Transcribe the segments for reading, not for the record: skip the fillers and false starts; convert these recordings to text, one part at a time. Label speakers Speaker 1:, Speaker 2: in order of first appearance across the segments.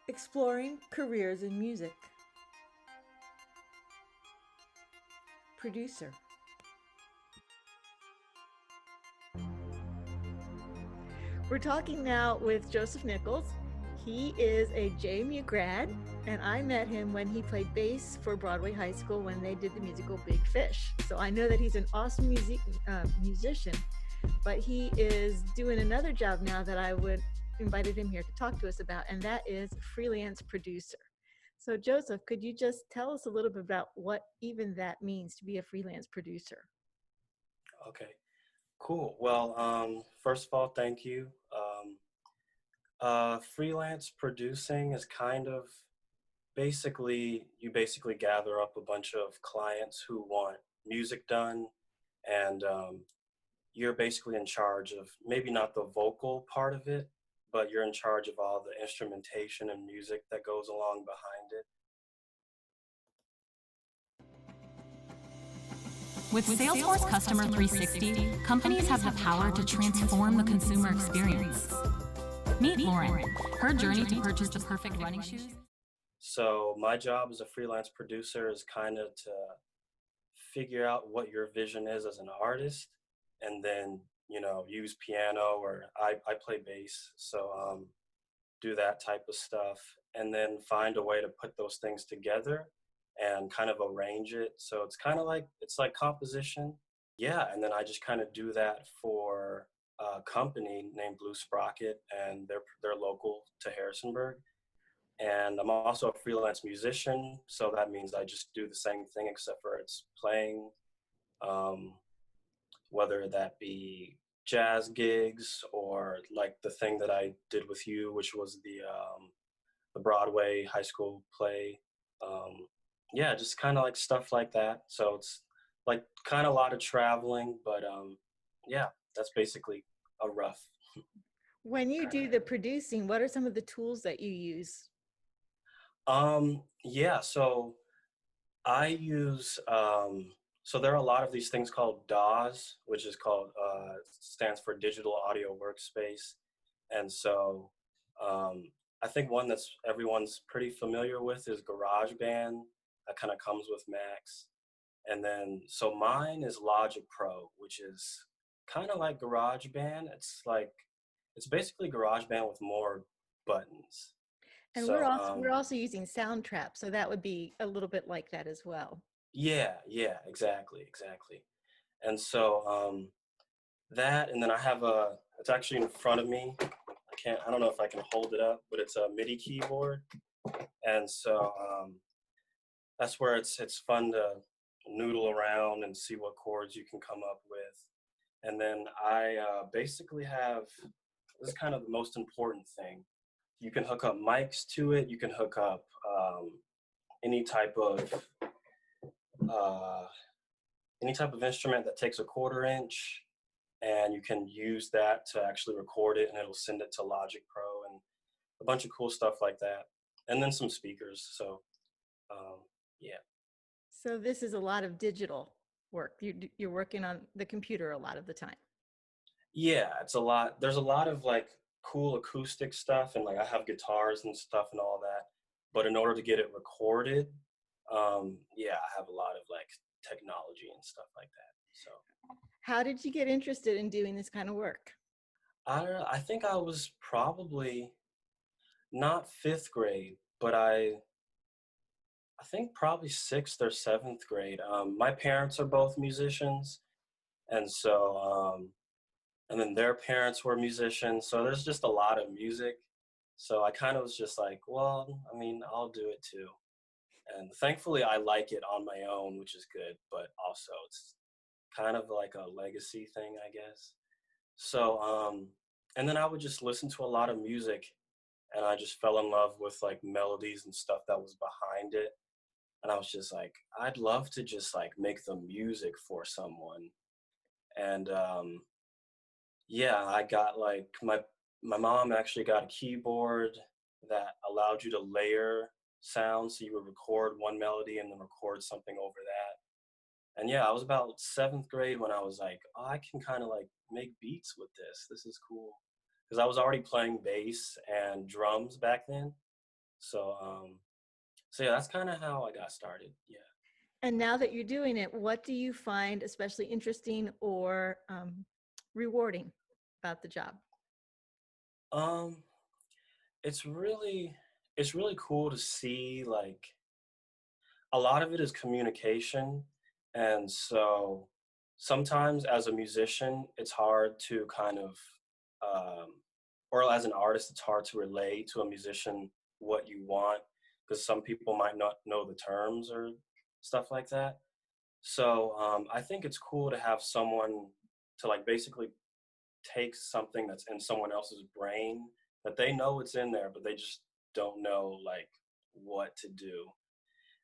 Speaker 1: Exploring careers in music. Producer. We're talking now with Joseph Nichols. He is a JMU grad, and I met him when he played bass for Broadway High School when they did the musical Big Fish. So I know that he's an awesome musician, but he is doing another job now that I would invited him here to talk to us about, and that is freelance producer. So Joseph, could you just tell us a little bit about what even that means to be a freelance producer?
Speaker 2: Okay, cool. Well, first of all, thank you. Freelance producing is kind of you basically gather up a bunch of clients who want music done, and you're basically in charge of maybe not the vocal part of it, but you're in charge of all the instrumentation and music that goes along behind it.
Speaker 3: With Salesforce Customer 360, companies have the power to transform the consumer experience. Meet Lauren. Her journey to purchase the perfect running shoes.
Speaker 2: So my job as a freelance producer is kind of to figure out what your vision is as an artist, and then use piano, or I play bass, so do that type of stuff, and then find a way to put those things together and kind of arrange it. So it's like composition. Yeah, and then I just kind of do that for a company named Blue Sprocket, and they're local to Harrisonburg. And I'm also a freelance musician, so that means I just do the same thing except for it's playing, um, whether that be jazz gigs or like the thing that I did with you, which was the Broadway high school play. Yeah, just kind of like stuff like that. So it's like kind of a lot of traveling, but yeah, that's basically a rough.
Speaker 1: When you do the producing, what are some of the tools that you use?
Speaker 2: Yeah, so I use so there are a lot of these things called DAWs, which is called stands for Digital Audio Workspace, and so um, I think one that's everyone's pretty familiar with is GarageBand. That kind of comes with Macs, and then so mine is Logic Pro, which is kind of like GarageBand. It's basically GarageBand with more buttons.
Speaker 1: And
Speaker 2: So
Speaker 1: we're also using Soundtrap, so that would be a little bit like that as well.
Speaker 2: yeah, exactly. And so that, and then I have it's actually in front of me. I don't know if I can hold it up, but it's a MIDI keyboard. And so that's where it's fun to noodle around and see what chords you can come up with. And then I basically have, this is kind of the most important thing. You can hook up mics to it. You can hook up any type of uh, instrument that takes a 1/4 inch, and you can use that to actually record it, and it'll send it to Logic Pro and a bunch of cool stuff like that, and then some speakers. So yeah.
Speaker 1: So this is a lot of digital work. You're working on the computer a lot of the time.
Speaker 2: Yeah, it's a lot. There's a lot of like cool acoustic stuff, and like I have guitars and stuff and all that, but in order to get it recorded, yeah, I have a lot of like technology and stuff like that. So
Speaker 1: How did you get interested in doing this kind of work?
Speaker 2: I think I was probably not fifth grade, but I think probably sixth or seventh grade. My parents are both musicians, and so and then their parents were musicians. So there's just a lot of music. So I kind of was just like, well, I mean, I'll do it too. And thankfully, I like it on my own, which is good. But also, it's kind of like a legacy thing, I guess. So and then I would just listen to a lot of music, and I just fell in love with like melodies and stuff that was behind it. And I was just like, I'd love to just like make the music for someone. And yeah, I got like my mom actually got a keyboard that allowed you to layer sounds, so you would record one melody and then record something over that. And yeah, I was about seventh grade when I was like, oh, I can kind of like make beats with this. This is cool. Because I was already playing bass and drums back then. So yeah, that's kind of how I got started. Yeah.
Speaker 1: And now that you're doing it, what do you find especially interesting or rewarding about the job?
Speaker 2: Um, it's really it's really cool to see, like, a lot of it is communication. And so sometimes as a musician, it's hard to kind of, um, or as an artist, it's hard to relay to a musician what you want because some people might not know the terms or stuff like that. So I think it's cool to have someone to, like, basically take something that's in someone else's brain that they know it's in there, but they just don't know, like, what to do.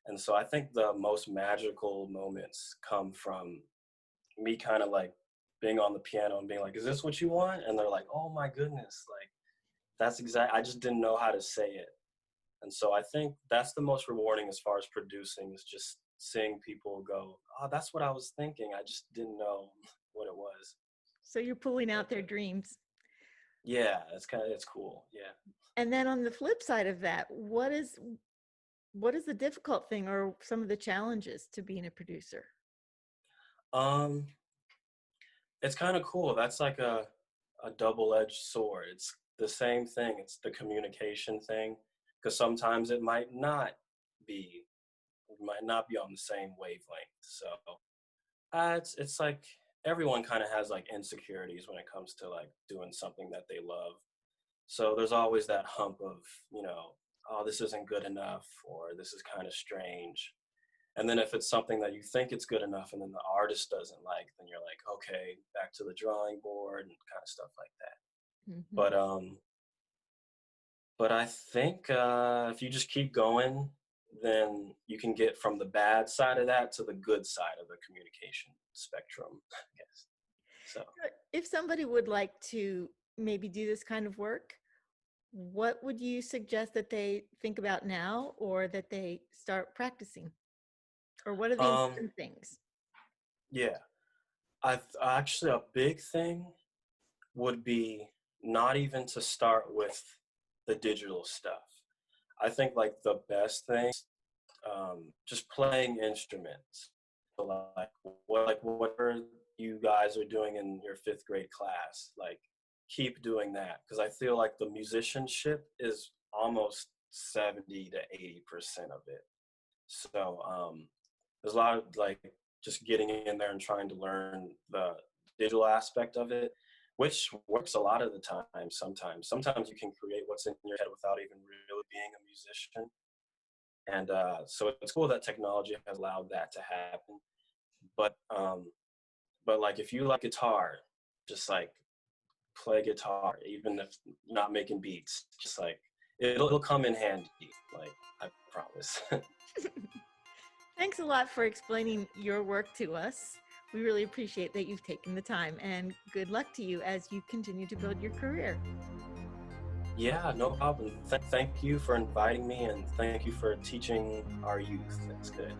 Speaker 2: And so I think the most magical moments come from me kind of like being on the piano and being like, is this what you want? And they're like, oh my goodness, like that's exact. I just didn't know how to say it. And so I think that's the most rewarding as far as producing, is just seeing people go, oh, that's what I was thinking. I just didn't know what it was.
Speaker 1: So you're pulling out their dreams.
Speaker 2: Yeah, it's cool. Yeah.
Speaker 1: And then on the flip side of that, what is the difficult thing or some of the challenges to being a producer?
Speaker 2: Um, it's kind of cool. That's like a double-edged sword. It's the same thing. It's the communication thing, because sometimes be we might not be on the same wavelength. So it's like everyone kind of has like insecurities when it comes to like doing something that they love. So there's always that hump of, oh, this isn't good enough, or this is kind of strange. And then if it's something that you think it's good enough and then the artist doesn't like, then you're like, okay, back to the drawing board and kind of stuff like that.
Speaker 1: Mhm.
Speaker 2: But I think if you just keep going, then you can get from the bad side of that to the good side of the communication spectrum, I guess. So
Speaker 1: If somebody would like to maybe do this kind of work, what would you suggest that they think about now or that they start practicing? Or what are the
Speaker 2: um,
Speaker 1: important things?
Speaker 2: yeah, I actually, a big thing would be not even to start with the digital stuff. I think like the best thing, just playing instruments. So like whatever you guys are doing in your fifth grade class, like keep doing that, because I feel like the musicianship is almost 70 to 80% of it. So there's a lot of like just getting in there and trying to learn the digital aspect of it, which works a lot of the time. Sometimes you can create what's in your head without even really being a musician. And so it's cool that technology has allowed that to happen. But like if you like guitar, just like play guitar, even if not making beats. Just like it'll come in handy. Like I promise.
Speaker 1: Thanks a lot for explaining your work to us. We really appreciate that you've taken the time, and good luck to you as you continue to build your career.
Speaker 2: Yeah, no problem. Thank you for inviting me, and thank you for teaching our youth. That's good.